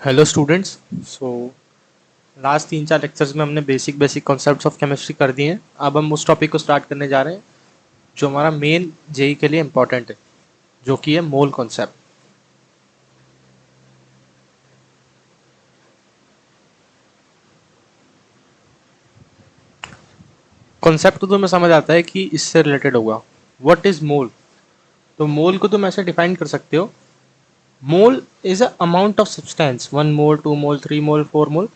Hello students. So last 3-4 lectures में हमने basic basic concepts of chemistry कर दिए हैं। अब हम उस टॉपिक को स्टार्ट करने जा रहे हैं जो हमारा मेन जेई के लिए इम्पोर्टेंट है, जो कि है मोल कॉन्सेप्ट। कॉन्सेप्ट तो तुम्हें समझ आता है कि इससे रिलेटेड होगा। What is mole? तो मोल को तुम ऐसे डिफाइन कर सकते हो, mole is a amount of substance, 1 मोल, 2 मोल, 3 मोल, 4 मोल,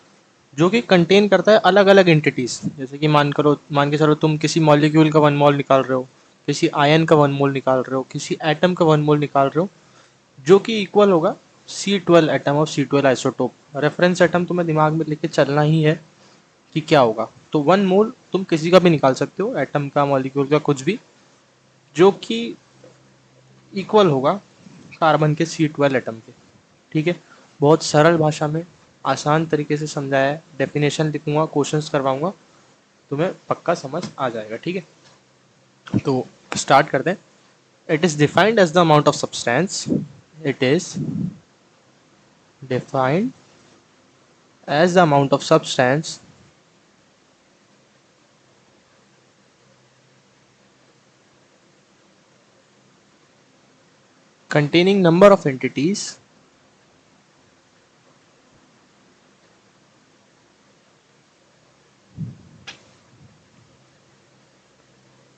जो कि कंटेन करता है अलग अलग एंटिटीज। जैसे कि मान के चलो तुम किसी मॉलिक्यूल का 1 मोल निकाल रहे हो, किसी आयन का 1 मोल निकाल रहे हो, किसी एटम का 1 मोल निकाल रहे हो, जो कि इक्वल होगा C12 atom of C12 isotope. Reference atom तुम्हें दिमाग में लेके चलना ही है कि क्या होगा। तो 1 मोल तुम किसी का भी निकाल सकते हो, एटम का, मॉलिक्यूल का, कुछ भी, जो कि इक्वल होगा कार्बन के C12 एटम के। ठीक है, बहुत सरल भाषा में आसान तरीके से समझाया है। डेफिनेशन लिखूंगा, क्वेश्चंस करवाऊंगा, तुम्हें पक्का समझ आ जाएगा। ठीक है, तो स्टार्ट करते हैं। It is defined as the amount of substance, it is defined as the amount of substance containing number of entities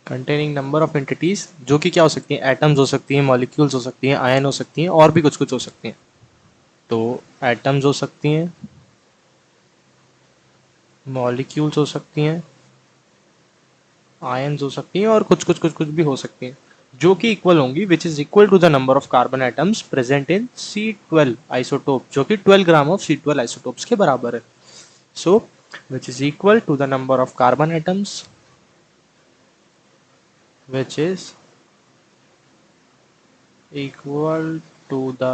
containing number of entities, जो कि क्या हो सकती हैं, एटम्स हो सकती हैं, मॉलिक्यूल्स हो सकती हैं, आयन हो सकती हैं, और भी कुछ कुछ हो सकती हैं। तो एटम्स हो सकती हैं, मॉलिक्यूल्स हो सकती हैं, आयन्स हो सकती हैं, और कुछ भी हो सकती हैं, जो कि इक्वल होंगी, which is equal to the number of carbon atoms present in C12 isotope, जो कि 12 ग्राम ऑफ C12 आइसोटोप्स के बराबर है। So which is equal to the number of carbon atoms, which is equal to the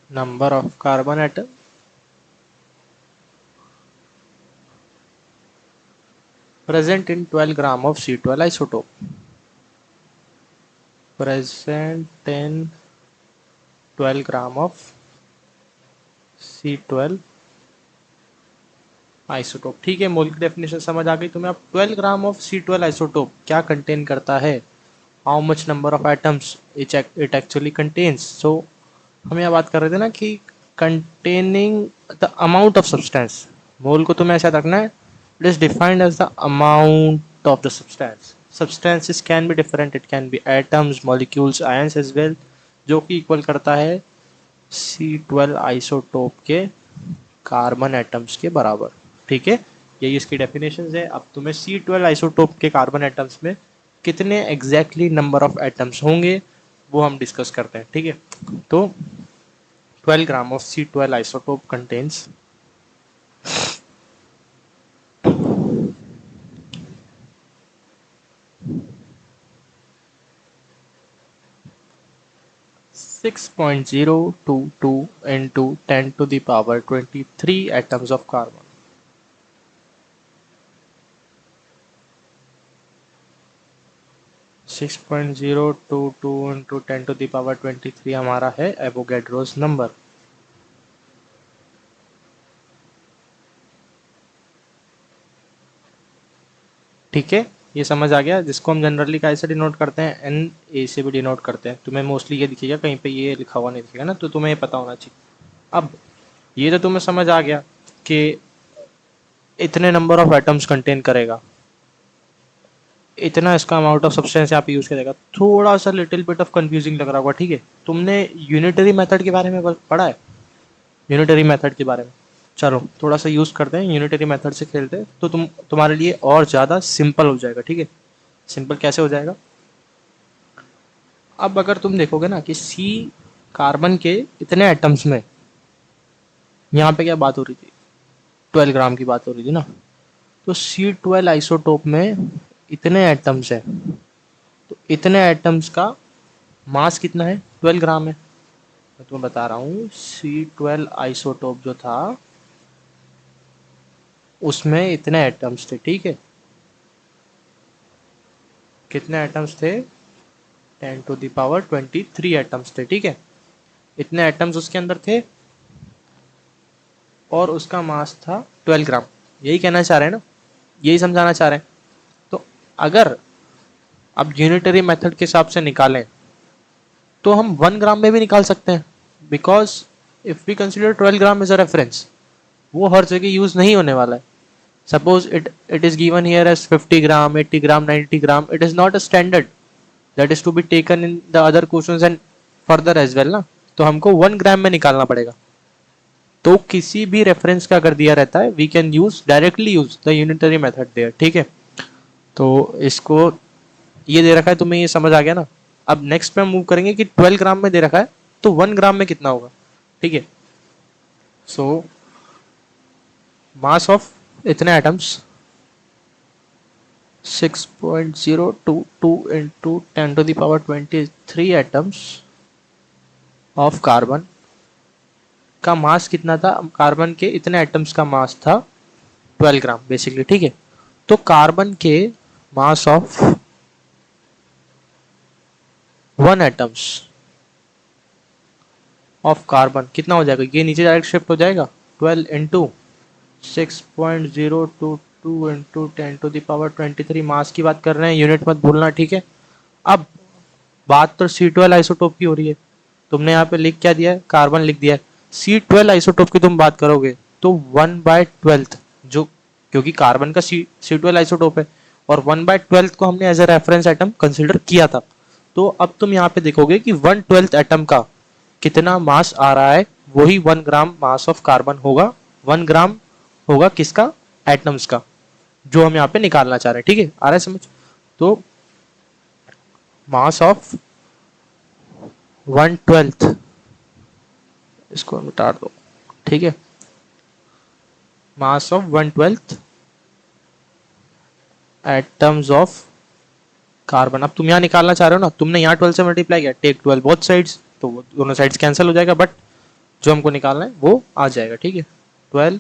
number of carbon atom present in 12 gram of C12 isotope, present in 12 gram of C12 isotope. ठीक है, मोल की definition समझ आ गई तुम्हें। अब 12 gram of C12 isotope क्या contain करता है, how much number of atoms it actually contains. So हम यहाँ बात कर रहे थे ना कि containing the amount of substance, mole को तुम्हें ऐसा रखना है, it is defined as the amount of the substance. Substances can be different, it can be atoms, molecules, ions as well, जो कि इक्वल करता है C12 आइसोटोप के कार्बन एटम्स के बराबर। ठीक है, यही इसकी डेफिनेशन है। अब तुम्हें C12 आइसोटोप के कार्बन एटम्स में कितने एग्जैक्टली नंबर ऑफ एटम्स होंगे वो हम डिस्कस करते हैं। ठीक है, तो 12 gram of C12 isotope contains 6.022 into 10 to the power 23 atoms of carbon। 6.022 into 10 to the power 23 हमारा है एवोगैड्रोस नंबर। ठीक है, ये समझ आ गया, जिसको हम जनरली कैसे डिनोट करते हैं, NA से भी डिनोट करते हैं। तुम्हें मोस्टली ये दिखेगा, कहीं पे ये लिखा हुआ नहीं दिखेगा ना, तो तुम्हें ये पता होना चाहिए। अब ये तो तुम्हें समझ आ गया कि इतने नंबर ऑफ एटम्स कंटेन करेगा, इतना इसका अमाउंट ऑफ सब्सटेंस यहाँ पे यूज करेगा। थोड़ा सा लिटिल बिट ऑफ कंफ्यूजिंग लग रहा होगा। ठीक है, तुमने यूनिटरी मेथड के बारे में पढ़ा है, यूनिटरी मेथड के बारे में। चलो थोड़ा सा यूज करते हैं, यूनिटरी मेथड से खेलते हैं, तो तुम्हारे लिए और ज़्यादा सिंपल हो जाएगा। ठीक है, सिंपल कैसे हो जाएगा, अब अगर तुम देखोगे ना कि सी कार्बन के इतने एटम्स में, यहाँ पे क्या बात हो रही थी, 12 ग्राम की बात हो रही थी ना, तो C12 आइसोटोप में इतने एटम्स है, तो इतने एटम्स का मास कितना है, 12 ग्राम है। मैं तुम्हें बता रहा हूँ, C12 आइसोटोप जो था उसमें इतने एटम्स थे। ठीक है, कितने एटम्स थे, 10 to the power 23 एटम्स थे। ठीक है, इतने एटम्स उसके अंदर थे और उसका मास था 12 ग्राम। यही कहना चाह रहे हैं ना, यही समझाना चाह रहे हैं। तो अगर अब यूनिटरी मेथड के हिसाब से निकालें तो हम 1 ग्राम में भी निकाल सकते हैं, because if we consider 12 gram as a reference, वो हर जगह यूज नहीं होने वाला है। Suppose it is given here as 50 gram, 80 gram, 90 gram, it is not a standard that is to be taken in the other questions and further as well ना। तो हमको 1 ग्राम में निकालना पड़ेगा। तो किसी भी रेफरेंस का अगर दिया रहता है, we can use directly use the unitary method there, ठीक है। तो इसको, ये दे रखा है तुम्हें, ये समझ आ गया ना। अब नेक्स्ट पे हम मूव करेंगे कि 12 ग्राम में दे रखा है तो 1 ग्राम में कितना होगा, ठीक है। सो मास ऑफ इतने atoms 6.022 into 10⁻23 atoms of carbon का मास कितना था। कार्बन के इतने एटम्स का मास था 12 ग्राम बेसिकली, ठीक है। तो कार्बन के mass of 1 atoms of carbon कितना हो जाएगा, ये नीचे डायरेक्ट शिफ्ट हो जाएगा। 12 इंटू 6.022 इंटू 10⁻23 मास की बात कर रहे हैं, यूनिट मत भूलना, ठीक है। अब बात तो C12 आइसोटोप की हो रही है। तुमने यहाँ पे लिख क्या दिया है, कार्बन लिख दिया है। C12 आइसोटोप की तुम बात करोगे तो 1/12, जो क्योंकि कार्बन का C12 आइसोटोप है और 1/12 को हमने as a reference atom consider किया था। तो अब तुम यहाँ पे देखोगे कि 1/12 एटम का कितना मास आ रहा है, वही 1 ग्राम मास ऑफ कार्बन होगा। 1 ग्राम होगा किसका, एटम्स का, जो हम यहाँ पे निकालना चाह रहे हैं, ठीक है। आ रहा है समझ। तो मास ऑफ 1/12, इसको मिटा दो, ठीक है। Mass of 1/12 atoms of carbon. अब तुम यहाँ निकालना चाह रहे हो ना, तुमने यहाँ 12 से मल्टीप्लाई किया, टेक 12 बोथ साइड्स, तो दोनों साइड्स कैंसिल हो जाएगा, बट जो हमको निकालना है वो आ जाएगा, ठीक है। 12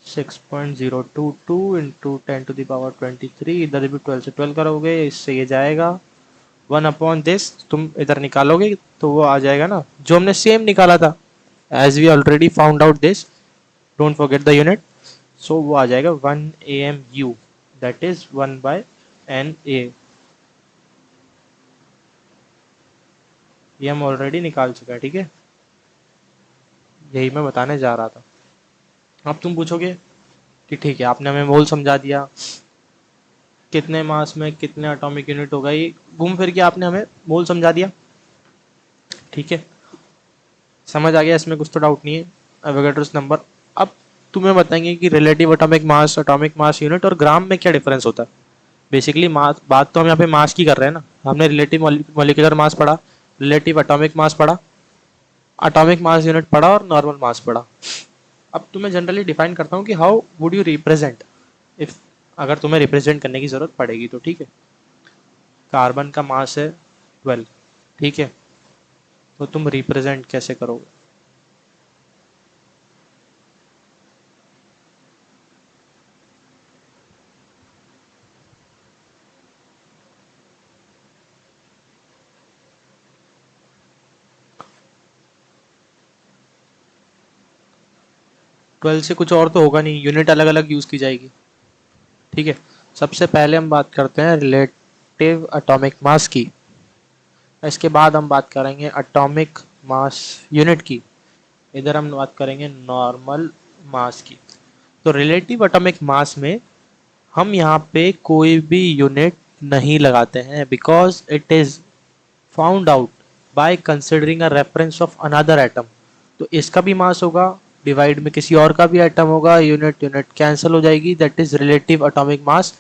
6.022 इंटू 10⁻23, इधर भी 12 से 12 करोगे, इससे ये जाएगा 1/this, तुम इधर निकालोगे तो वो आ जाएगा ना, जो हमने सेम निकाला था, as we already found out this, don't forget the unit. So वो आ जाएगा 1 AMU, दैट इज 1/Na। ये हम ऑलरेडी निकाल चुका है, ठीक है। यही मैं बताने जा रहा था। अब तुम पूछोगे कि ठीक है, आपने हमें मोल समझा दिया, कितने मास में कितने एटॉमिक यूनिट होगा, ये घूम फिर के आपने हमें मोल समझा दिया, ठीक है। समझ आ गया, इसमें कुछ तो डाउट नहीं है। Avogadro's number. अब तुम्हें बताएंगे कि रिलेटिव एटॉमिक मास यूनिट और ग्राम में क्या डिफरेंस होता है। बेसिकली मास, बात तो हम यहाँ पे मास की कर रहे हैं ना। हमने रिलेटिव मॉलिक्यूलर मास पढ़ा, रिलेटिव एटॉमिक मास पढ़ा, एटॉमिक मास यूनिट पढ़ा और नॉर्मल मास पढ़ा। अब तुम्हें जनरली डिफाइन करता हूँ कि how would you represent, if अगर तुम्हें रिप्रेजेंट करने की जरूरत पड़ेगी तो, ठीक है। कार्बन का मास है 12, ठीक है। तो तुम रिप्रेजेंट कैसे करोगे। 12 से कुछ और तो होगा नहीं, यूनिट अलग अलग यूज की जाएगी, ठीक है। सबसे पहले हम बात करते हैं रिलेटिव एटॉमिक मास की, इसके बाद हम बात करेंगे एटॉमिक मास यूनिट की, इधर हम बात करेंगे नॉर्मल मास की। तो रिलेटिव एटॉमिक मास में हम यहाँ पे कोई भी यूनिट नहीं लगाते हैं, because it is found out by considering a reference of another atom. तो इसका भी मास होगा, डिवाइड में किसी और का भी एटम होगा, यूनिट यूनिट कैंसिल हो जाएगी, that is relative atomic mass.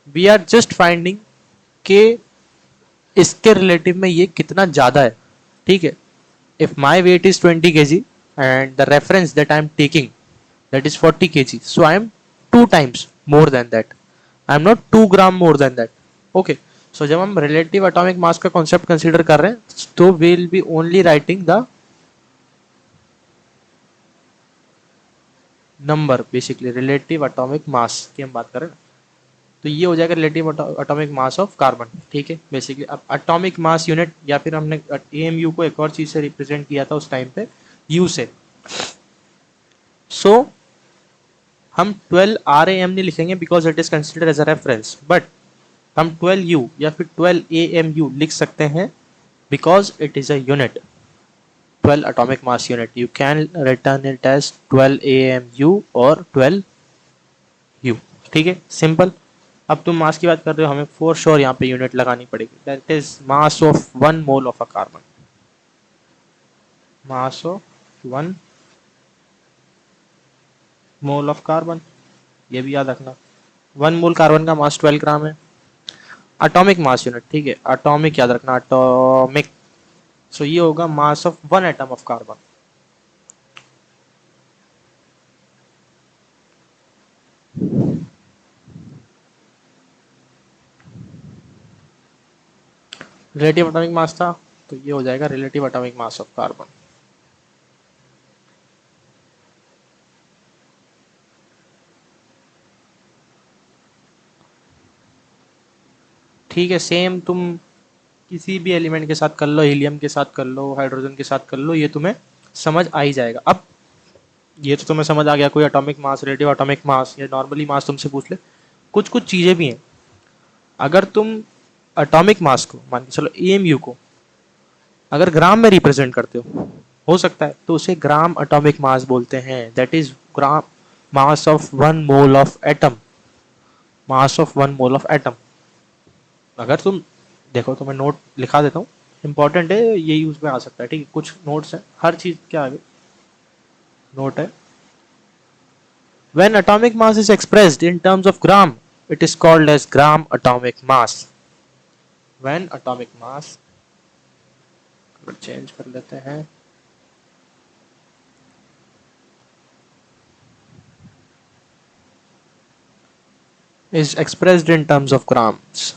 We are just finding के इसके रिलेटिव में ये कितना ज्यादा है, ठीक है। If my weight is 20 kg and the reference that I am taking that is 40 kg, so I am 2 times more than that, I am not 2 gram more than that, okay। so जब हम relative atomic mass का concept consider कर रहे हैं तो we will be only writing the number, basically relative atomic mass की हम बात कर रहे हैं। तो ये हो जाएगा relative atomic mass of carbon, ठीक है। बेसिकली अब एटॉमिक मास यूनिट, या फिर हमने एएमयू को एक और चीज से रिप्रेजेंट किया था उस टाइम पे, यू से। सो हम 12 RAM नहीं लिखेंगे because it is considered as a reference, but हम 12U या फिर 12 AMU लिख सकते हैं because it is a unit, 12 atomic mass unit. You can return it as 12 AMU और 12U, ठीक है, सिंपल। अब तुम मास की बात कर रहे हो, हमें फॉर श्योर यहाँ पे यूनिट लगानी पड़ेगी, that is mass of 1 mole of a carbon, mass of 1 mole of carbon, ये भी याद रखना। 1 मोल कार्बन का मास 12 ग्राम है। एटॉमिक मास यूनिट, ठीक है, एटॉमिक याद रखना, एटॉमिक। सो ये होगा mass of 1 atom of carbon. Relative atomic मास था, तो ये हो जाएगा relative atomic mass of carbon. ठीक है, सेम तुम किसी भी एलिमेंट के साथ कर लो, हीलियम के साथ कर लो, हाइड्रोजन के साथ कर लो, ये तुम्हें समझ आ ही जाएगा। अब ये तो तुम्हें समझ आ गया, कोई एटॉमिक मास, रिलेटिव एटॉमिक मास या नॉर्मली मास तुमसे पूछ ले। कुछ कुछ चीजें भी हैं, अगर तुम एटॉमिक मास को मान के चलो, एएमयू को अगर ग्राम में रिप्रेजेंट करते हो सकता है, तो उसे ग्राम एटॉमिक मास बोलते हैं, that is gram mass of 1 mole of atom, mass of 1 mole of atom. अगर तुम देखो, तो मैं नोट लिखा देता हूँ, इंपॉर्टेंट है, ये यूज में आ सकता है, ठीक है, कुछ नोट्स हैं हर चीज के आगे नोट है। When atomic mass is expressed in terms of gram, it is called as gram atomic mass. When atomic mass, change कर लेते हैं, is expressed in terms of grams,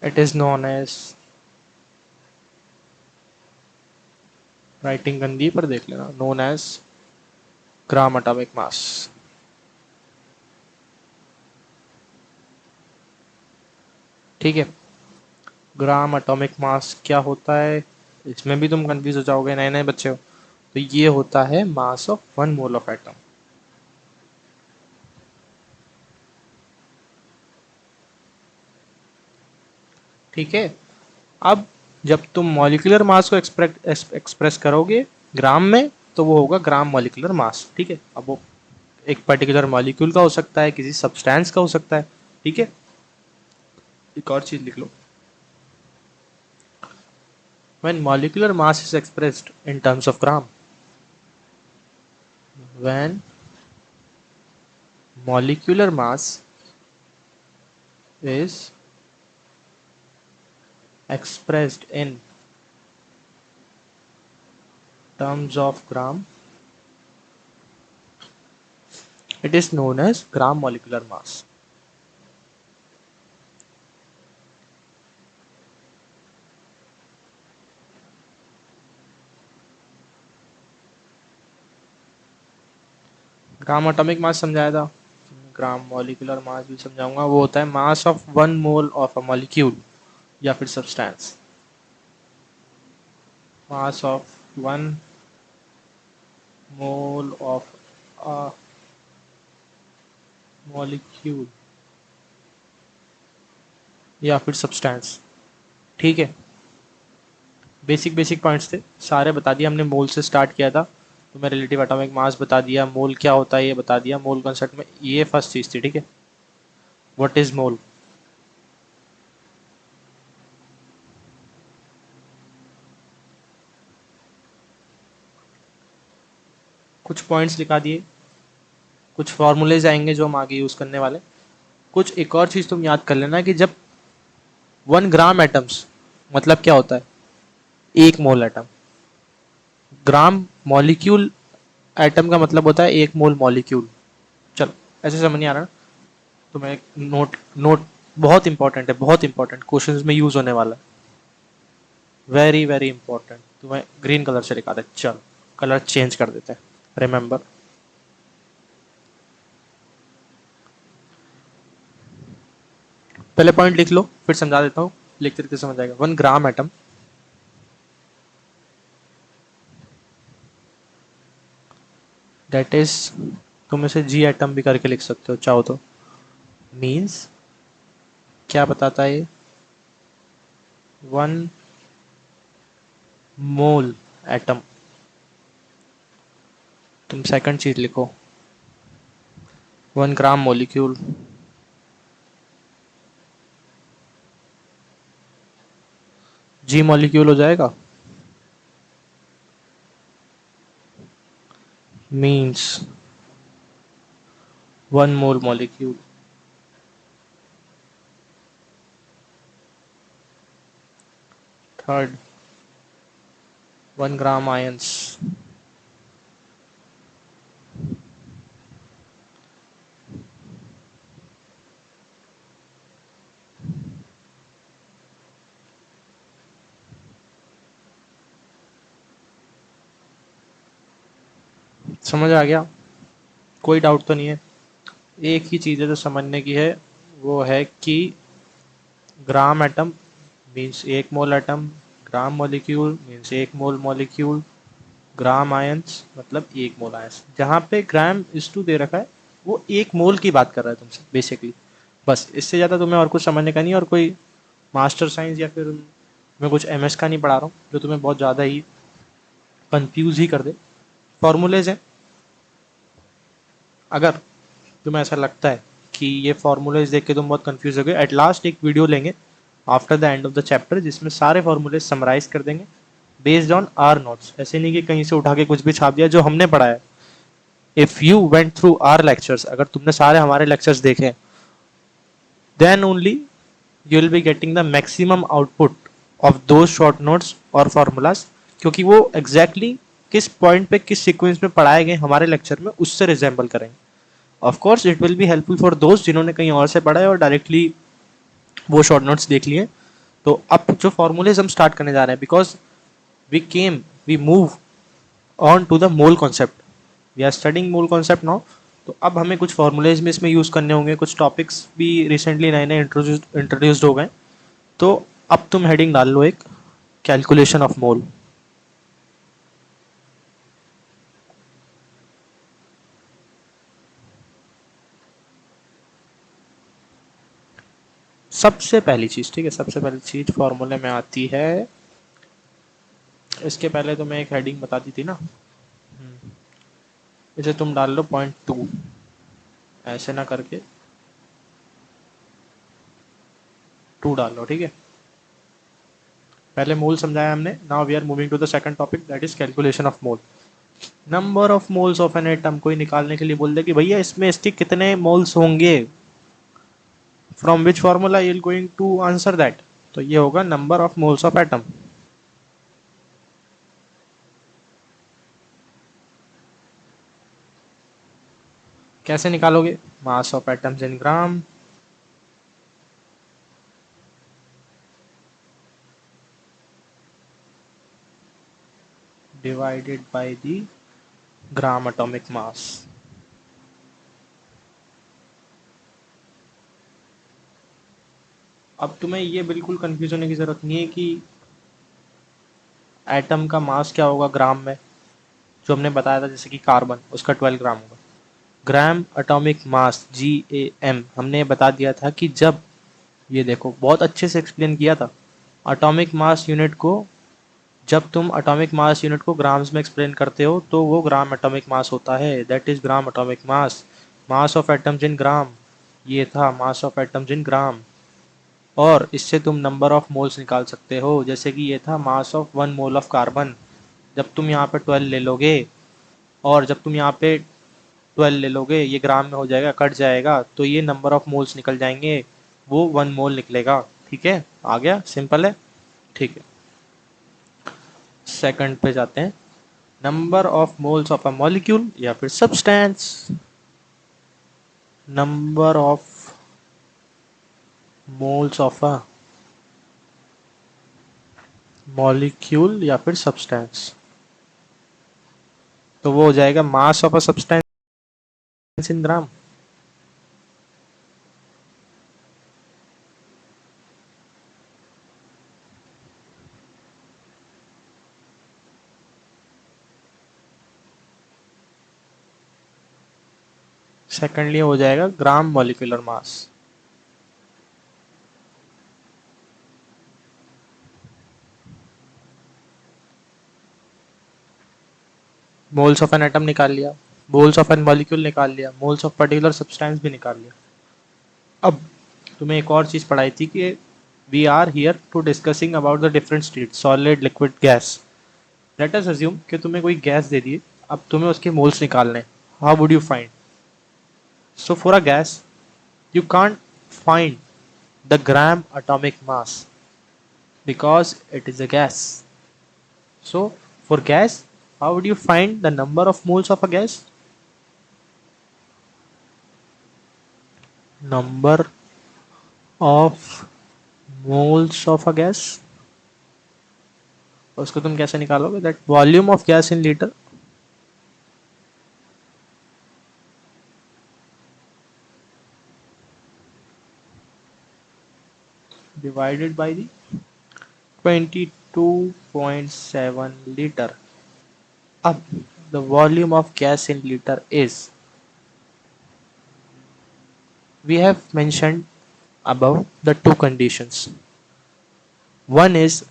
it is known as, writing गंदी पर देख लेना, known as ग्राम atomic मास। ठीक है, ग्राम atomic मास क्या होता है, इसमें भी तुम कंफ्यूज हो जाओगे, नए नए बच्चे हो, तो ये होता है mass of 1 mole of atom. ठीक है, अब जब तुम मॉलिक्यूलर मास को एक्सप्रेस करोगे ग्राम में, तो वो होगा ग्राम मॉलिक्यूलर मास, ठीक है। अब वो एक पर्टिकुलर मॉलिक्यूल का हो सकता है, किसी सब्सटेंस का हो सकता है, ठीक है। एक और चीज लिख लो, when molecular mass is expressed in terms of gram, when molecular mass is expressed in terms of gram, it is known as gram molecular mass. Gram atomic मास समझाया था, ग्राम मॉलिक्यूलर मास भी समझाऊंगा, वो होता है mass of 1 mole of a molecule या फिर substance, mass of 1 mole of a molecule या फिर सब्सटेंस, ठीक है। बेसिक बेसिक पॉइंट्स थे, सारे बता दिया हमने, मोल से स्टार्ट किया था, तो मैं रिलेटिव एटॉमिक मास बता दिया, मोल क्या होता है ये बता दिया, मोल कॉन्सेप्ट में ये फर्स्ट चीज थी, ठीक है, व्हाट इज मोल। कुछ पॉइंट्स लिखा दिए, कुछ फॉर्मूलेज आएंगे जो हम आगे यूज करने वाले। कुछ एक और चीज तुम याद कर लेना कि जब 1 ग्राम एटम्स मतलब क्या होता है, 1 मोल एटम, ग्राम मॉलिक्यूल एटम का मतलब होता है 1 मोल मॉलिक्यूल। चलो, ऐसे समझ नहीं आ रहा ना, तो मैं एक नोट नोट बहुत इंपॉर्टेंट है, बहुत इंपॉर्टेंट, क्वेश्चंस में यूज होने वाला है। वेरी वेरी इंपॉर्टेंट, तुम्हें ग्रीन कलर से लिखा था। चल कलर चेंज कर देते हैं। रिमेंबर, पहले पॉइंट लिख लो फिर समझा देता हूँ, लिखते लिखते समझ आएगा। 1 ग्राम एटम, दैट इज, तुम इसे जी एटम भी करके लिख सकते हो चाहो तो, मीन्स क्या बताता है ये, 1 मोल एटम। तुम सेकंड चीज लिखो, 1 ग्राम मोलिक्यूल, जी मॉलिक्यूल हो जाएगा, मीन्स 1 मोल मॉलिक्यूल। थर्ड, 1 ग्राम आयंस, समझ आ गया? कोई डाउट तो नहीं है? एक ही चीज़ है जो समझने की है, वो है कि ग्राम एटम मीन्स 1 मोल एटम, ग्राम मॉलिक्यूल मीन्स 1 मोल मॉलिक्यूल, ग्राम आयंस मतलब 1 मोल आयंस। जहाँ पे ग्राम इस टू दे रखा है वो 1 मोल की बात कर रहा है तुमसे बेसिकली। बस इससे ज़्यादा तुम्हें और कुछ समझने का नहीं, और कोई मास्टर साइंस या फिर मैं कुछ एमएस का नहीं पढ़ा रहा हूँ जो तुम्हें बहुत ज़्यादा ही कंफ्यूज ही कर दे। फॉर्मूलेज हैं, अगर तुम्हें ऐसा लगता है कि ये फॉर्मूलेज देख के तुम बहुत कंफ्यूज हो गए, एट लास्ट एक वीडियो लेंगे after the end of the chapter जिसमें सारे फॉर्मूलेज समराइज कर देंगे बेस्ड ऑन आर नोट्स। ऐसे नहीं कि कहीं से उठा के कुछ भी छाप दिया, जो हमने पढ़ा है। If you went through our lectures, अगर तुमने सारे हमारे लेक्चर्स देखे, then only you will be getting the maximum output of दो शॉर्ट नोट्स और फॉर्मूलाज, क्योंकि वो एग्जैक्टली किस पॉइंट पे किस सीक्वेंस में पढ़ाए गए हमारे लेक्चर में उससे रिजेंबल करेंगे। Of course it will be helpful for दोस्त जिन्होंने कहीं और से पढ़ा है और डायरेक्टली वो शॉर्ट नोट्स देख लिए। तो अब जो फॉर्मूलेज हम स्टार्ट करने जा रहे हैं, because we came we move on to the mole concept, we are studying mole concept now. तो अब हमें कुछ फॉर्मूलेज में इसमें यूज़ करने होंगे, कुछ टॉपिक्स भी रिसेंटली नए नए इंट्रोड्यूस्ड हो गए। तो अब तुम हेडिंग डाल लो एक, कैलकुलेशन ऑफ मोल। सबसे पहली चीज़, ठीक है, सबसे पहली चीज़ फॉर्मूले में आती है, इसके पहले तो मैं एक हेडिंग बता दी थी ना, इसे तुम डाल लो 0.2, ऐसे ना करके 2 डाल लो, ठीक है। पहले मोल समझाया हमने, now we are moving to the second topic, that is calculation of mole. Number of moles of an atom कोई निकालने के लिए बोल दे कि भैया इसमें इसके कितने मोल्स होंगे, from which formula you will going to answer that, तो ये होगा number of moles of atom. कैसे निकालोगे, mass of atoms in gram divided by the gram atomic mass. अब तुम्हें ये बिल्कुल कंफ्यूज होने की जरूरत नहीं है कि एटम का मास क्या होगा ग्राम में, जो हमने बताया था जैसे कि कार्बन उसका 12 ग्राम होगा। ग्राम एटॉमिक मास GAM हमने बता दिया था कि जब, ये देखो बहुत अच्छे से एक्सप्लेन किया था, एटॉमिक मास यूनिट को, जब तुम एटॉमिक मास यूनिट को ग्राम्स में एक्सप्लेन करते हो तो वो ग्राम एटॉमिक मास होता है, that is gram atomic mass. Mass of atoms in gram, ये था मास ऑफ एटम्स इन ग्राम। और इससे तुम नंबर ऑफ मोल्स निकाल सकते हो, जैसे कि ये था mass of 1 mole of carbon. जब तुम यहाँ पे 12 ले लोगे और जब तुम यहाँ पे 12 ले लोगे, ये ग्राम में हो जाएगा, कट जाएगा, तो ये नंबर ऑफ मोल्स निकल जाएंगे, वो 1 मोल निकलेगा। ठीक है, आ गया, सिंपल है। ठीक है, सेकंड पे जाते हैं। Number of moles of a molecule या फिर substance, number of moles of a molecule या फिर सब्सटेंस, तो वो हो जाएगा mass of a substance in gram. Secondly हो जाएगा gram molecular mass. Moles of an atom निकाल लिया, मोल्स ऑफ एन मॉलिक्यूल निकाल लिया, मोल्स ऑफ पर्टिकुलर सब्सटेंस भी निकाल लिया। अब तुम्हें एक और चीज पढ़ाई थी कि we are here to discussing about the different state, solid, liquid, gas. Let us assume कि तुम्हें कोई गैस दे दी, अब तुम्हें उसके मोल्स निकालने, how would you find? So for a gas you can't find the gram atomic mass because it is a gas. So for gas, how would you find the number of moles of a gas? Number of moles of a gas, उसको तुम कैसे निकालोगे? That volume of gas in liter divided by the 22.7 liter. Up, the volume of gas in liter is, we have mentioned above the two conditions. One is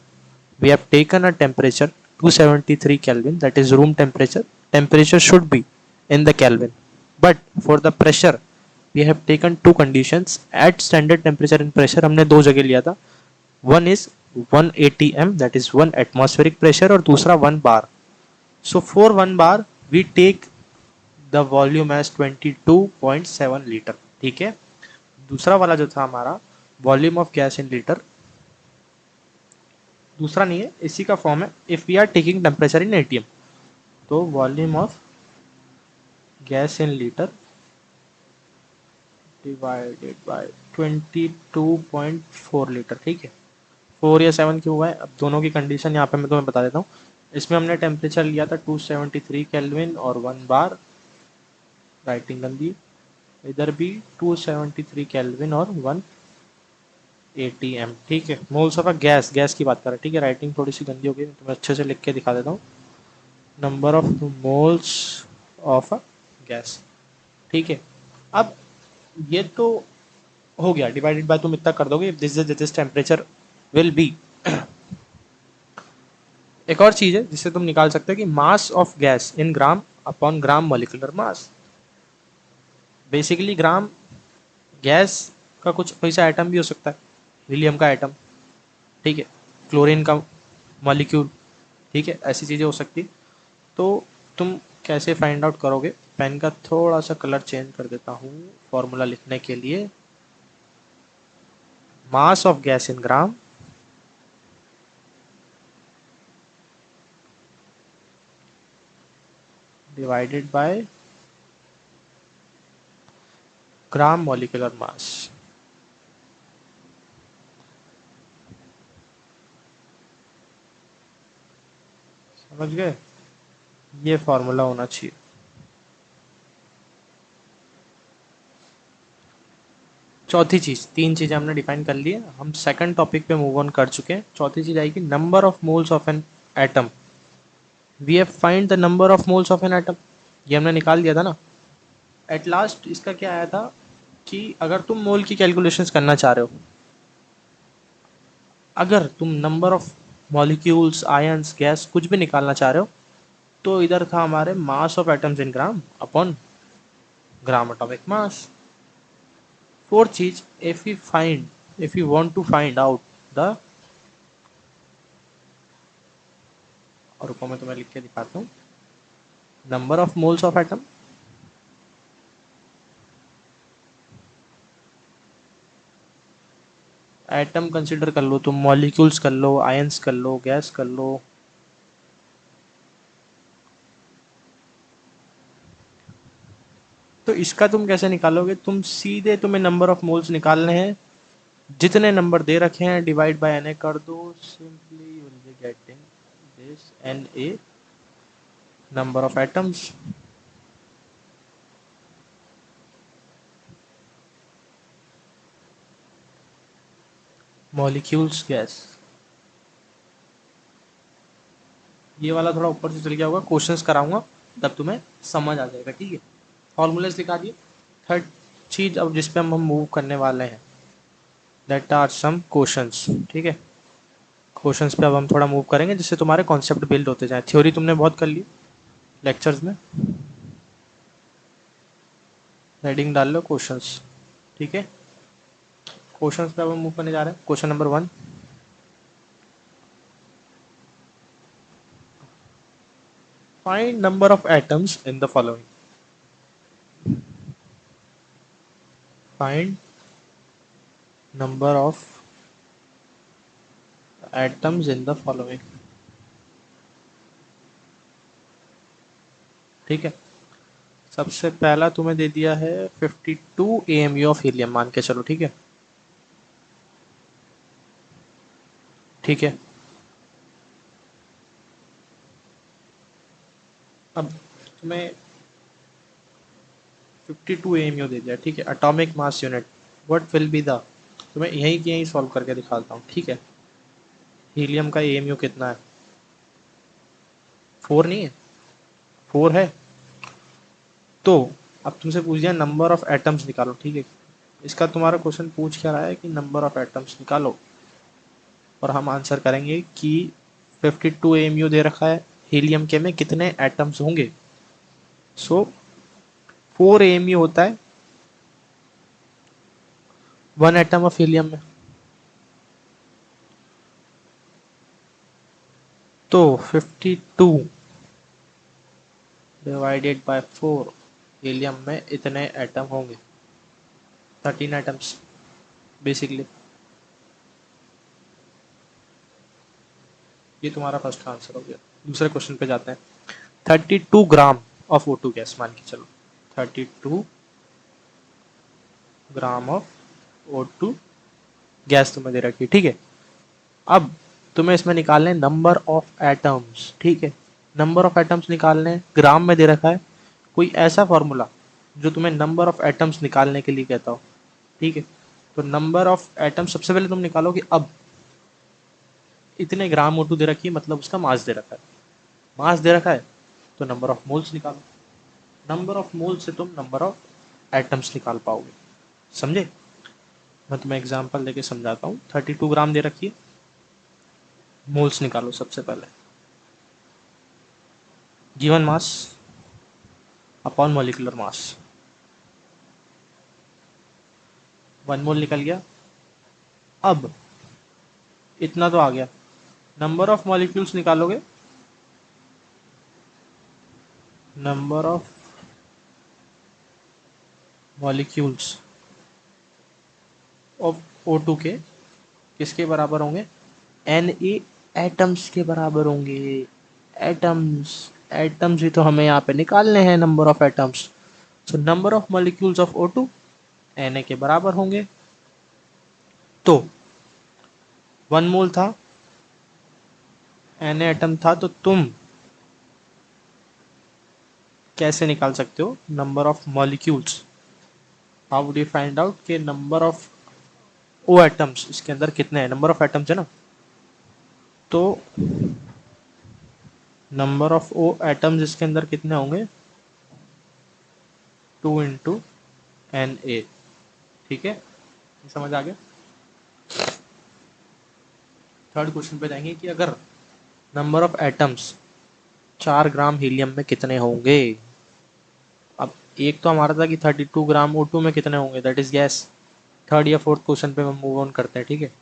we have taken a temperature 273 Kelvin, that is room temperature. Temperature should be in the Kelvin. But for the pressure, we have taken two conditions. At standard temperature and pressure हमने दो जगह लिया था. One is 1 atm, that is 1 atmospheric pressure, और दूसरा 1 bar. So for 1 bar we take the volume as 22.7 liter. ठीक है. दूसरा वाला जो था हमारा volume of gas in litre, दूसरा नहीं है, इसी का फॉर्म है if we are taking temperature in ATM, तो volume of gas in litre divided by 22.4 litre. ठीक है, 4 या 7 क्यों हुआ है, अब दोनों की कंडीशन यहाँ पे मैं तुम्हें बता देता हूँ। इसमें हमने टेम्परेचर लिया था 273 केल्विन और 1 बार, राइटिंग गंदी, इधर भी 273 केल्विन और 1 एटीएम। ठीक है, moles of a gas, gas की बात कर रहे हैं। ठीक है, राइटिंग थोड़ी सी गंदी हो गई, तो मैं अच्छे से लिख के दिखा देता हूँ। Number of moles of a gas. ठीक है, अब ये तो हो गया, डिवाइडेड बाय तुम इतना कर दोगे, दिस टेम्परेचर विल बी। एक और चीज है जिससे तुम निकाल सकते हो कि mass of gas in gram upon gram molecular mass. Basically gram gas का कुछ कोई सा एटम भी हो सकता है, हीलियम का एटम, ठीक है, क्लोरीन का मॉलिक्यूल, ठीक है, ऐसी चीज़ें हो सकती। तो तुम कैसे फाइंड आउट करोगे? पेन का थोड़ा सा कलर चेंज कर देता हूँ फॉर्मूला लिखने के लिए। Mass of gas in gram divided bye gram molecular mass. समझ गए? ये फॉर्मूला होना चाहिए। चौथी चीज, तीन चीजें हमने डिफाइन कर ली है, हम सेकंड टॉपिक पे मूव ऑन कर चुके हैं। चौथी चीज आएगी number of moles of an atom. We have find the number of moles of an atom, ये हमने निकाल दिया था ना। एट लास्ट इसका क्या आया था कि अगर तुम मोल की कैलकुलेशंस करना चाह रहे हो, अगर तुम number of molecules, ions, gas कुछ भी निकालना चाह रहे हो, तो इधर था हमारे mass of atoms in gram upon gram atomic mass. Fourth चीज, if you want to find out the, और रुको मैं तुम्हें लिख के दिखाता हूँ, number of moles of atom atom consider कर लो, तुम मॉलिक्यूल्स कर लो, आयंस कर लो, गैस कर लो। तो इसका तुम कैसे निकालोगे? तुम सीधे, तुम्हें नंबर ऑफ मोल्स निकालने हैं, जितने नंबर दे रखे हैं डिवाइड बाय एन कर दो, simply you will getting this Na number of atoms. Molecules gas. ये वाला थोड़ा ऊपर से चल गया होगा, क्वेश्चंस कराऊंगा तब तुम्हें समझ आ जाएगा, ठीक है। फॉर्मूलेस दिखा दिए। थर्ड चीज अब जिस पे हम मूव करने वाले हैं, दैट आर सम क्वेश्चंस, ठीक है। क्वेश्चंस पे अब हम थोड़ा मूव करेंगे जिससे तुम्हारे कॉन्सेप्ट बिल्ड होते जाए। थ्योरी तुमने बहुत कर ली लेक्चर्स में, हेडिंग डाल लो क्वेश्चंस, ठीक है। क्वेश्चंस पे अब हम मूव करने जा रहे हैं। Question number 1, find number of atoms in the following. Find number of atoms in the following, ठीक है। सबसे पहला तुम्हें दे दिया है 52 AMU ऑफ हीलियम, मान के चलो, ठीक है। ठीक है, अब तुम्हें 52 AMU दे दिया, ठीक है। Atomic mass unit what will be the, तुम्हें यहीं की यहीं सॉल्व करके दिखाता हूँ, ठीक है। हीलियम का AMU कितना है? 4 नहीं है? 4 है। तो अब तुमसे पूछ दिया नंबर ऑफ एटम्स निकालो, ठीक है। इसका तुम्हारा क्वेश्चन पूछ क्या रहा है कि नंबर ऑफ एटम्स निकालो, और हम आंसर करेंगे कि 52 AMU दे रखा है, हीलियम के में कितने एटम्स होंगे। सो 4 AMU होता है 1 एटम ऑफ हीलियम में। तो 52 डिवाइडेड बाय 4, हीलियम में इतने एटम होंगे, 13 एटम्स बेसिकली। ये तुम्हारा फर्स्ट आंसर हो गया। दूसरे क्वेश्चन पे जाते हैं। 32 ग्राम ऑफ O2 गैस, मान के चलो 32 ग्राम ऑफ O2 गैस तुम्हें दे रखी है, ठीक है। अब तुम्हें इसमें निकालने नंबर ऑफ एटम्स, ठीक है। नंबर ऑफ एटम्स निकालने, ग्राम में दे रखा है। कोई ऐसा फॉर्मूला जो तुम्हें नंबर ऑफ एटम्स निकालने के लिए कहता हो, ठीक है। तो नंबर ऑफ एटम्स सबसे पहले तुम निकालोगे। अब इतने ग्राम O2 दे रखी है, मतलब उसका मास दे रखा है। मास दे रखा है तो नंबर ऑफ मोल्स निकालो। नंबर ऑफ मोल से तुम नंबर ऑफ एटम्स निकाल पाओगे, समझे। मैं तुम्हें एग्जांपल देके समझाता हूँ। 32 ग्राम दे रखी है, मोल्स निकालो सबसे पहले। गिवन मास अपॉन मॉलिक्यूलर मास, 1 मोल निकल गया। अब इतना तो आ गया। नंबर ऑफ मॉलिक्यूल्स निकालोगे, number of molecules of O2 के किसके बराबर होंगे? Na एटम्स के बराबर होंगे। एटम्स, एटम्स ही तो हमें यहाँ पे निकालने हैं, number of atoms. So number of molecules of O2 Na के बराबर होंगे। तो 1 मोल था, Na एटम था, तो तुम कैसे निकाल सकते हो number of molecules? How would you find out के नंबर ऑफ ओ एटम्स इसके अंदर कितने हैं? नंबर ऑफ एटम्स है ना, तो नंबर ऑफ ओ एटम्स इसके अंदर कितने होंगे? 2 इंटू Na, ठीक है। समझ आ गया। थर्ड क्वेश्चन पे जाएंगे कि अगर number of atoms 4 gram helium में कितने होंगे। अब एक तो हमारा था कि 32 ग्राम O2 में कितने होंगे, दैट इज गैस। थर्ड या फोर्थ क्वेश्चन पे हम मूव ऑन करते हैं, ठीक है।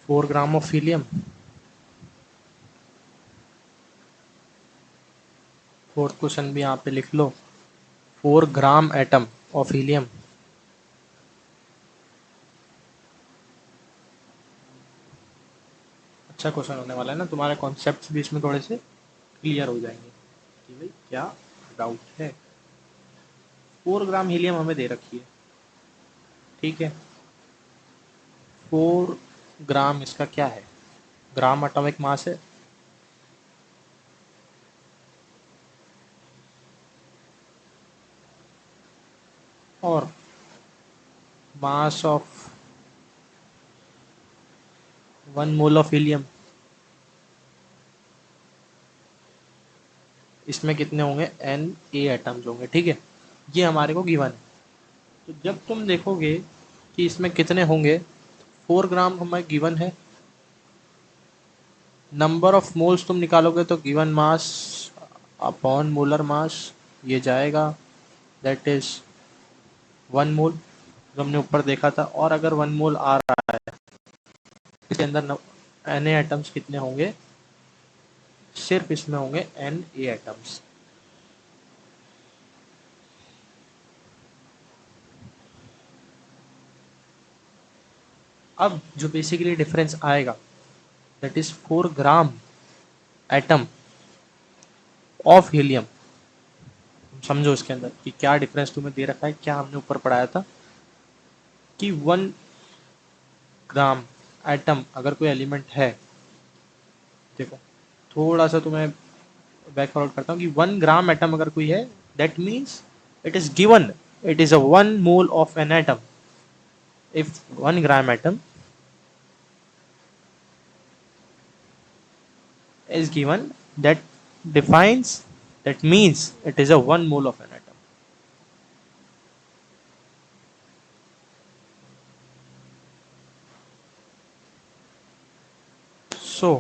4 gram of helium, fourth question भी यहाँ पे लिख लो। 4 ग्राम एटम ऑफ हीलियम, अच्छा क्वेश्चन होने वाला है ना। तुम्हारे कॉन्सेप्ट भी इसमें थोड़े से क्लियर हो जाएंगे कि भाई क्या डाउट है। 4 ग्राम हीलियम हमें दे रखी है, ठीक है। 4 ग्राम इसका क्या है, ग्राम एटॉमिक मास है। और mass of 1 mole of helium, इसमें कितने होंगे, Na एटम्स होंगे, ठीक है। ये हमारे को गिवन है। तो जब तुम देखोगे कि इसमें कितने होंगे, 4 ग्राम हमें गिवन है। नंबर ऑफ मोल्स तुम निकालोगे तो given mass upon molar mass, ये जाएगा, दैट इज 1 मोल, जो हमने ऊपर देखा था। और अगर 1 मोल आ रहा है, इसके अंदर Na एटम्स कितने होंगे, सिर्फ इसमें होंगे Na एटम्स। अब जो बेसिकली डिफरेंस आएगा, that is 4 gram atom of helium. समझो इसके अंदर कि क्या डिफरेंस तुम्हें दे रखा है, क्या हमने ऊपर पढ़ाया था कि 1 ग्राम एटम अगर कोई एलिमेंट है, देखो थोड़ा सा तुम्हें बैक फॉरवर्ड करता हूँ कि 1 ग्राम एटम अगर कोई है, that means it is given, it is a 1 mole of an atom. If 1 gram atom is given, that defines, that means it is a 1 mole of an atom. So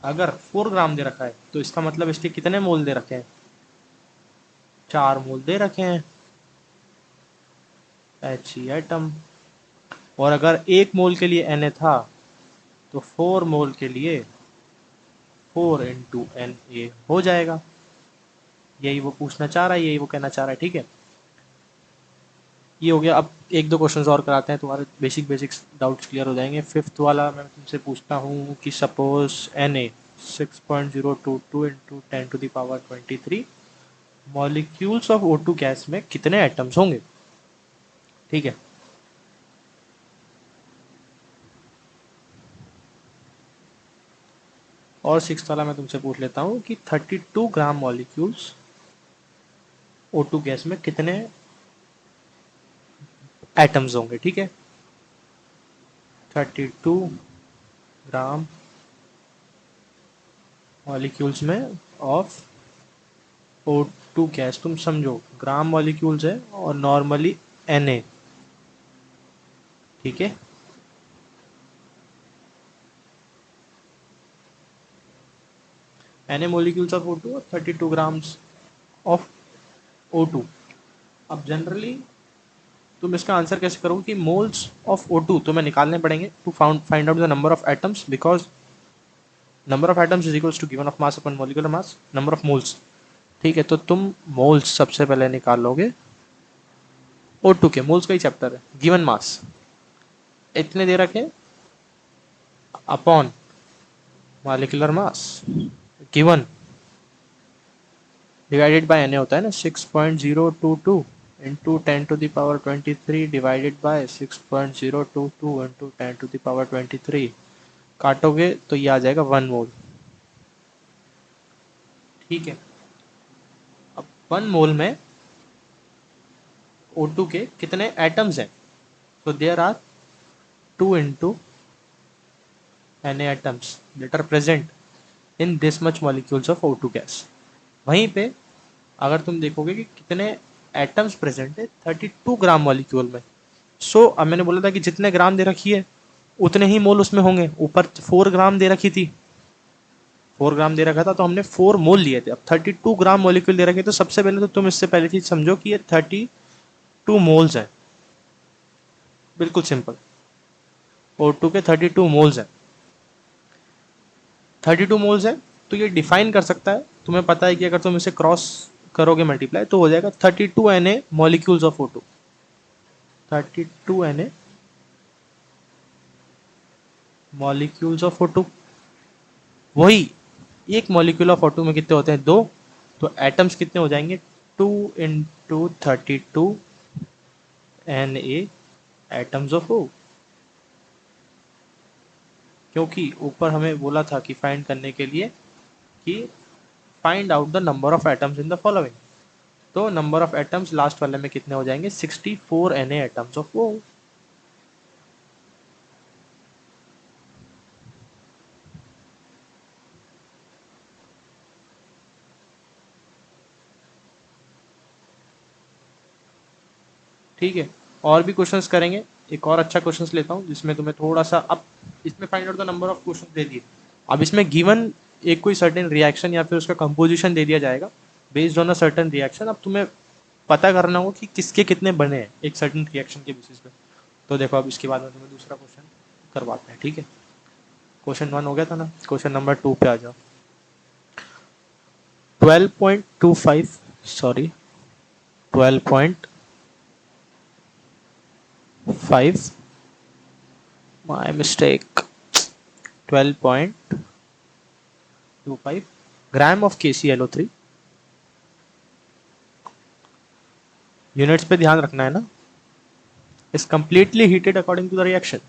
अगर 4 ग्राम दे रखा है तो इसका मतलब इसके कितने मोल दे रखे हैं, 4 मोल दे रखे हैं He एटम। और अगर 1 मोल के लिए Na था तो 4 मोल के लिए 4 × Na हो जाएगा। यही वो पूछना चाह रहा है, यही वो कहना चाह रहा है, ठीक है। ये हो गया। अब एक दो क्वेश्चंस और कराते हैं, तुम्हारे बेसिक डाउट्स क्लियर हो जाएंगे। फिफ्थ वाला मैं तुमसे पूछता हूँ कि suppose Na 6.022 into 10⁻23 molecules of O2 gas में कितने एटम्स होंगे, ठीक है। और सिक्स्थ वाला मैं तुमसे पूछ लेता हूँ कि 32 ग्राम मॉलिक्यूल्स O2 गैस में कितने एटम्स होंगे, ठीक है। 32 ग्राम मॉलिक्यूल्स में ऑफ O2 गैस, तुम समझो ग्राम मॉलिक्यूल्स है और नॉर्मली Na, ठीक है। Na molecules of O2 और 32 ग्राम्स ऑफ O2। अब जनरली तुम इसका आंसर कैसे करोगे कि मोल्स ऑफ O2 तुम्हें निकालने पड़ेंगे to find out the number of atoms, because number of atoms is equals to given of mass upon molecular mass number of moles, ठीक है। तो तुम मोल्स सबसे पहले निकाल लोगे, O2 के मोल्स का ही चैप्टर है। गिवन मास इतने दे रखे upon molecular mass given divided by Na होता है ना 6.022 इंटू 10⁻23 डिवाइडेड बाय 6.022 इंटू 10⁻23, काटोगे तो ये आ जाएगा 1 मोल, ठीक है। अब 1 मोल में O2 के कितने एटम्स हैं, तो there are 2 into Na atoms that are present in this much molecules of O2 gas. वहीं पे अगर तुम देखोगे कि कितने एटम्स प्रेजेंट है 32 ग्राम मॉलिक्यूल में, सो अब मैंने बोला था कि जितने ग्राम दे रखी है उतने ही मोल उसमें होंगे। ऊपर 4 ग्राम दे रखी थी, 4 ग्राम दे रखा था तो हमने 4 मोल लिए थे। अब 32 ग्राम मॉलिक्यूल दे रखे, तो सबसे पहले तो तुम इससे पहले चीज समझो कि ये 32 मोल्स है, बिल्कुल सिंपल। O2 के 32 मोल्स है, 32 मोल्स है। तो ये डिफाइन कर सकता है, तुम्हें पता है कि अगर तुम इसे क्रॉस करोगे मल्टीप्लाई तो हो जाएगा 32 Na molecules of O2, 32 Na molecules of O2। वही एक मॉलिक्यूल ऑफ O2 में कितने होते हैं? 2। तो एटम्स कितने हो जाएंगे? 2 × 32 Na एटम्स ऑफ O। क्योंकि ऊपर हमें बोला था कि फाइंड करने के लिए कि find out the number of atoms in the following. तो नंबर ऑफ एटम्स लास्ट वाले में कितने हो जाएंगे? 64 Na एटम्स ऑफ O। ठीक है, और भी क्वेश्चंस करेंगे। एक और अच्छा क्वेश्चंस लेता हूँ जिसमें तुम्हें थोड़ा सा, अब इसमें find out the number of question दे दिए। अब इसमें गिवन एक कोई सर्टेन रिएक्शन या फिर उसका कंपोजिशन दे दिया जाएगा based on a certain reaction. अब तुम्हें पता करना होगा कि किसके कितने बने हैं एक सर्टेन रिएक्शन के बेसिस पे। तो देखो, अब इसके बाद में तुम्हें दूसरा क्वेश्चन करवाते हैं, ठीक है। क्वेश्चन 1 हो गया था ना, क्वेश्चन नंबर 2 पे आ जाओ। 12.25, sorry 12.5, my mistake, 12.25 gram of KClO3। Units पे ध्यान रखना है ना। Is completely heated according to the reaction.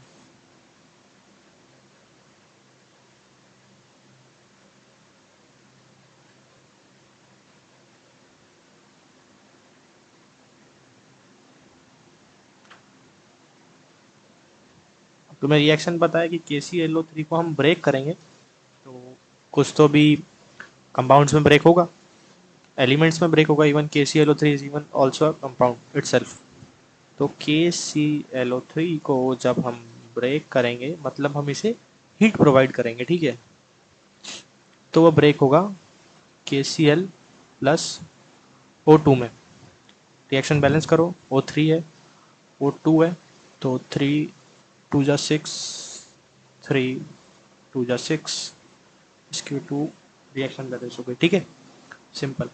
तुम्हें रिएक्शन पता है कि KClO3 को हम ब्रेक करेंगे तो कुछ तो भी कंपाउंड्स में ब्रेक होगा, एलिमेंट्स में ब्रेक होगा। Even KClO3 is even also compound itself. तो KClO3 को जब हम ब्रेक करेंगे मतलब हम इसे हीट प्रोवाइड करेंगे, ठीक है। तो वह ब्रेक होगा KCl प्लस O2 में। रिएक्शन बैलेंस करो, O3 है, O2 है, तो 3 × 2 = 6, 3 × 2 = 6, इसकी 2 रिएक्शन बैलेंस हो गई, ठीक है, सिंपल।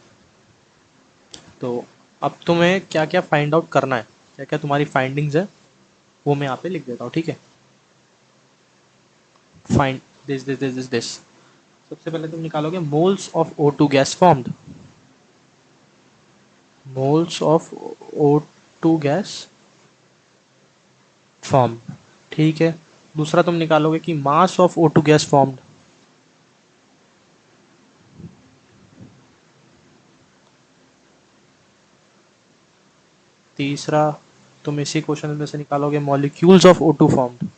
तो अब तुम्हें क्या क्या फाइंड आउट करना है, क्या क्या तुम्हारी फाइंडिंग्स है, वो मैं यहाँ पे लिख देता हूँ, ठीक है। Find this. सबसे पहले तुम निकालोगे moles of O2 gas formed, moles of O2 gas form, ठीक है। दूसरा तुम निकालोगे कि mass of O2 gas formed. तीसरा तुम इसी क्वेश्चन में से निकालोगे मॉलिक्यूल्स ऑफ O2 फॉर्म्ड।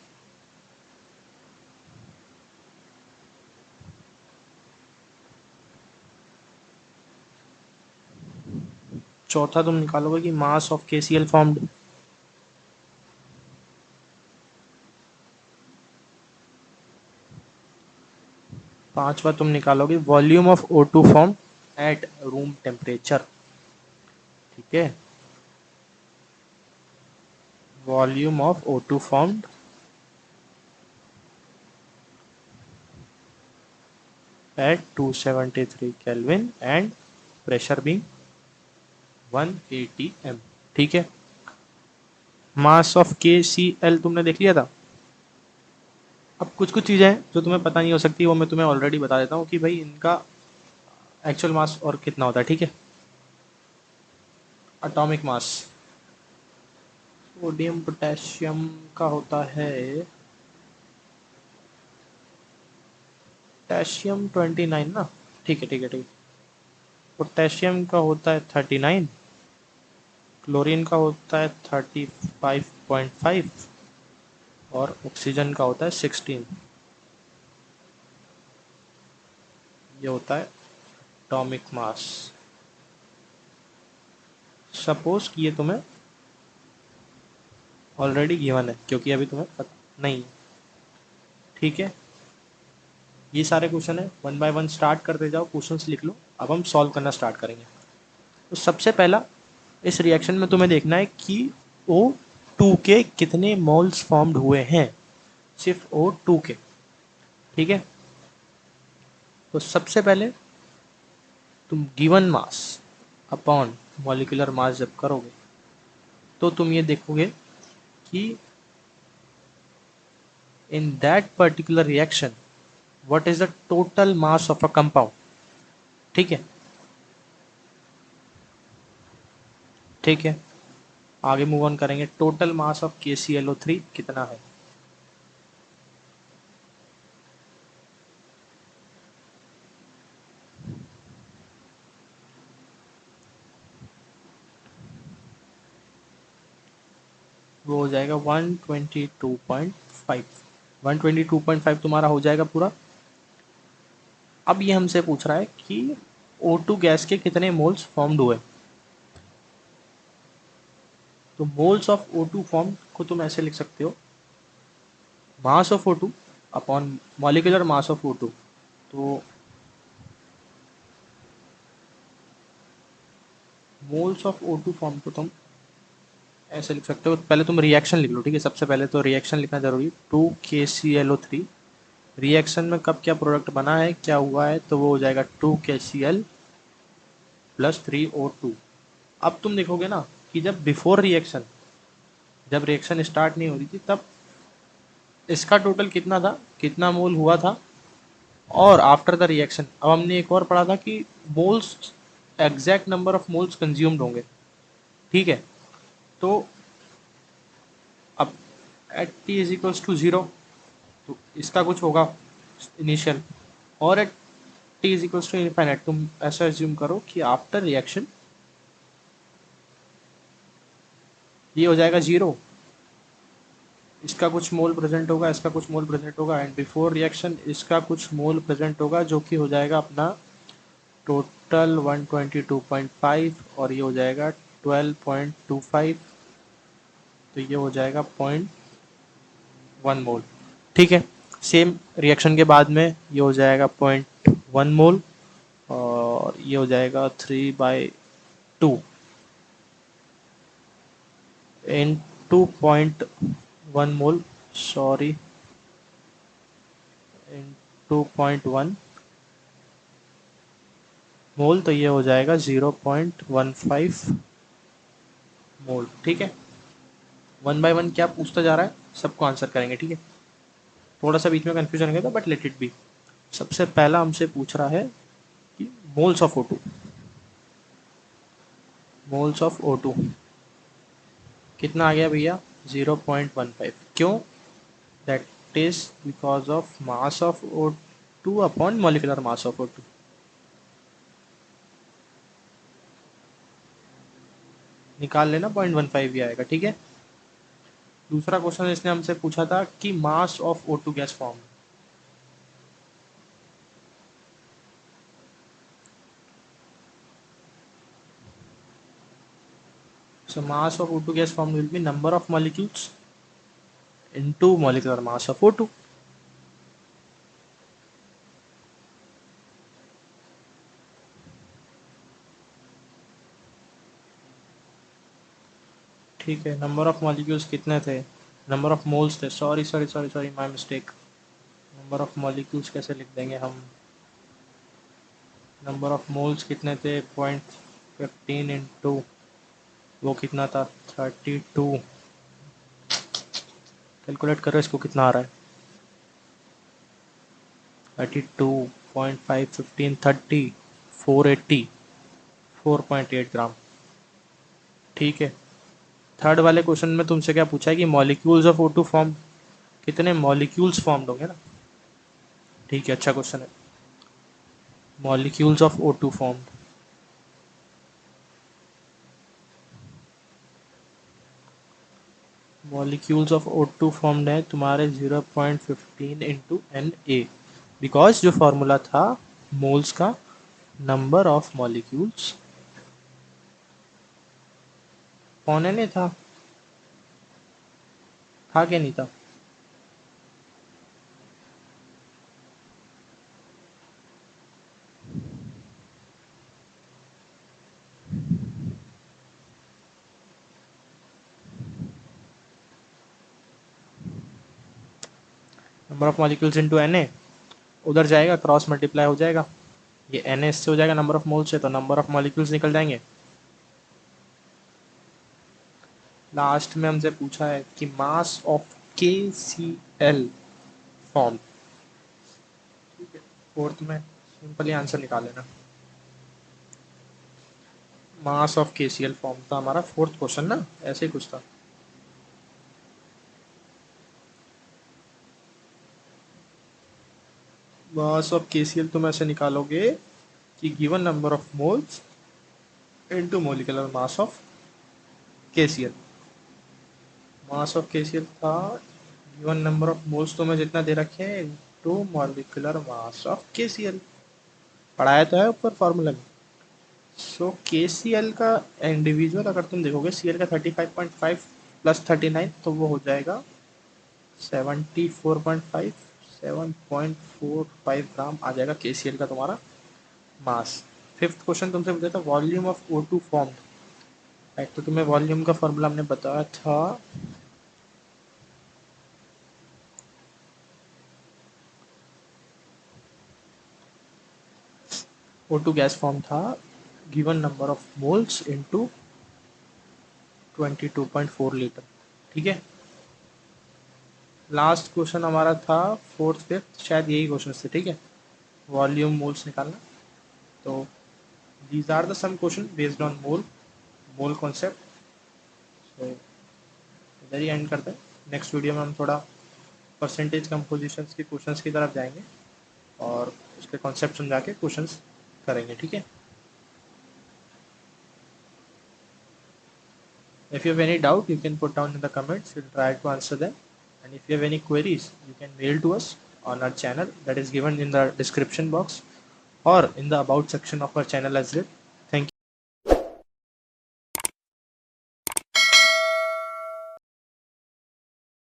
चौथा तुम निकालोगे कि मास ऑफ KCl फॉर्म्ड। पांचवा तुम निकालोगे volume of O2 formed at room temperature, ठीक है। Volume of O2 formed at 273 Kelvin and pressure being 180 m, ठीक है। मास ऑफ KCl तुमने देख लिया था। अब कुछ कुछ चीज़ें हैं जो तुम्हें पता नहीं हो सकती, वो मैं तुम्हें ऑलरेडी बता देता हूँ कि भाई इनका एक्चुअल मास और कितना होता है, ठीक है। एटॉमिक मास सोडियम पोटेशियम का होता है पोटेशियम 29 ना, ठीक है ठीक है ठीक है। पोटेशियम का होता है 39, क्लोरीन का होता है 35.5 और ऑक्सीजन का होता है 16। ये होता है एटॉमिक मास। सपोज कि ये तुम्हें ऑलरेडी गिवन है क्योंकि अभी तुम्हें पता नहीं है, ठीक है। ये सारे क्वेश्चन है, वन बाय वन स्टार्ट करते जाओ, क्वेश्चंस लिख लो। अब हम सॉल्व करना स्टार्ट करेंगे। तो सबसे पहला इस रिएक्शन में तुम्हें देखना है कि O2 के कितने मोल्स फॉर्म्ड हुए हैं, सिर्फ O2 के, ठीक है। तो सबसे पहले तुम गिवन मास अपॉन मॉलिक्यूलर मास जब करोगे तो तुम ये देखोगे कि in that particular reaction what is the total mass of a compound. ठीक है, ठीक है, आगे मूव ऑन करेंगे। टोटल मास ऑफ KClO3 कितना है। वो हो जाएगा 122.5। 122.5 तुम्हारा हो जाएगा पूरा। अब ये हमसे पूछ रहा है कि O2 गैस के कितने मोल्स फॉर्म्ड हुए। तो मोल्स ऑफ O2 फॉर्म को तुम ऐसे लिख सकते हो, mass of O2 upon molecular mass of O2। तो मोल्स ऑफ O2 फॉर्म को तुम ऐसे लिख सकते हो, पहले तुम रिएक्शन लिख लो। ठीक है, सबसे पहले तो रिएक्शन लिखना जरूरी। 2KClO3 रिएक्शन में कब क्या प्रोडक्ट बना है, क्या हुआ है, तो वो हो जाएगा 2KCl प्लस 3O2। अब तुम देखोगे ना कि जब बिफोर रिएक्शन, जब रिएक्शन स्टार्ट नहीं हो रही थी, तब इसका टोटल कितना था, कितना मोल हुआ था। और आफ्टर द रिएक्शन अब हमने एक और पढ़ा था कि moles, exact number of moles consumed होंगे। ठीक है, तो अब at T is equals to zero, तो इसका कुछ होगा इनिशियल। और at T is equals to infinite तुम ऐसा एज्यूम करो कि आफ्टर रिएक्शन ये हो जाएगा जीरो, इसका कुछ मोल प्रेजेंट होगा, इसका कुछ मोल प्रेजेंट होगा, एंड बिफोर रिएक्शन इसका कुछ मोल प्रेजेंट होगा, जो कि हो जाएगा अपना टोटल 122.5, और ये हो जाएगा 12.25। तो ये हो जाएगा 0.1 मोल। ठीक है, सेम रिएक्शन के बाद में ये हो जाएगा 0.1 मोल, और ये हो जाएगा 3/2 इन 2.1 मोल, सॉरी, इन 2.1 मोल, तो ये हो जाएगा 0.15 मोल। ठीक है, 1/1 क्या पूछता जा रहा है, सबको आंसर करेंगे। ठीक है, थोड़ा सा बीच में कंफ्यूजन गया था, बट लेट इट बी। सबसे पहला हमसे पूछ रहा है कि moles of O2, moles of O2 कितना आ गया भैया, 0.15। क्यों, that is because of mass of O2 upon molecular mass of O2। निकाल लेना, 0.15 ही आएगा। ठीक है, दूसरा क्वेश्चन इसने हमसे पूछा था कि mass of O2 gas form. So mass of O2 gas formed will be number of molecules into molecular mass of O2. ठीक है, नंबर ऑफ मॉलिक्यूल्स कितने थे, नंबर ऑफ मोल्स थे, sorry sorry sorry sorry, my mistake. Number of molecules कैसे लिख देंगे हम, number of moles कितने थे, 0.15 इंटू वो कितना था, 32। कैलकुलेट करो इसको कितना आ रहा है, 32.5 15 30 480 4.8 ग्राम। ठीक है, थर्ड वाले क्वेश्चन में तुमसे क्या पूछा है कि मॉलिक्यूल्स ऑफ O2 फॉर्म, कितने मॉलिक्यूल्स फॉर्म्ड होंगे ना। ठीक है, अच्छा क्वेश्चन है। Molecules of O2 formed, molecules of O2 formed है तुम्हारे 0.15 इंटू Na, बिकॉज जो फॉर्मूला था मोल्स का, नंबर ऑफ मॉलिक्यूल्स कौन ने था क्या नहीं था। Number of molecules into Na, उधर जाएगा, क्रॉस मल्टीप्लाई हो जाएगा, ये Na इससे हो जाएगा नंबर ऑफ मोल्स से, तो नंबर ऑफ मॉलिक्यूल्स निकल जाएंगे। लास्ट में हमसे पूछा है कि mass of KCl form, fourth में सिंपली आंसर निकाल लेना। मास ऑफ केसीएल फॉर्म था हमारा फोर्थ क्वेश्चन ना, ऐसे ही कुछ था। मास ऑफ केसीएल तुम ऐसे निकालोगे कि given number of moles into molecular mass of KCL. Mass of KCL था गिवन नंबर ऑफ मोल्स तुम्हें जितना दे रखे हैं into molecular mass of KCL. पढ़ाया तो है ऊपर फॉर्मूला में। सो केसीएल का इंडिविजुअल अगर तुम देखोगे सीएल का 35.5 प्लस 39 तो वो हो जाएगा 74.5, 7.45 ग्राम आ जाएगा केसीएल का तुम्हारा मास। फिफ्थ क्वेश्चन तुमसे पूछा था वॉल्यूम ऑफ O2 फॉर्म्ड। एक तो तुम्हें वॉल्यूम का फॉर्मूला हमने बताया था, O2 गैस फॉर्म था given number of moles into 22.4 litre. ठीक है। लास्ट क्वेश्चन हमारा था फोर्थ फिफ्थ, शायद यही क्वेश्चन थे। ठीक है, वॉल्यूम मोल्स निकालना। तो these are the some question based on mole concept. तो इधर ही एंड करते हैं। नेक्स्ट वीडियो में हम थोड़ा परसेंटेज कंपोजिशंस के क्वेश्चंस की तरफ जाएंगे और उसके कॉन्सेप्ट समझा के क्वेश्चंस करेंगे। ठीक है। If you have any doubt, you can put down in the comments. We'll try to answer them. And if you have any queries, you can mail to us on our channel that is given in the description box or in the about section of our channel as well.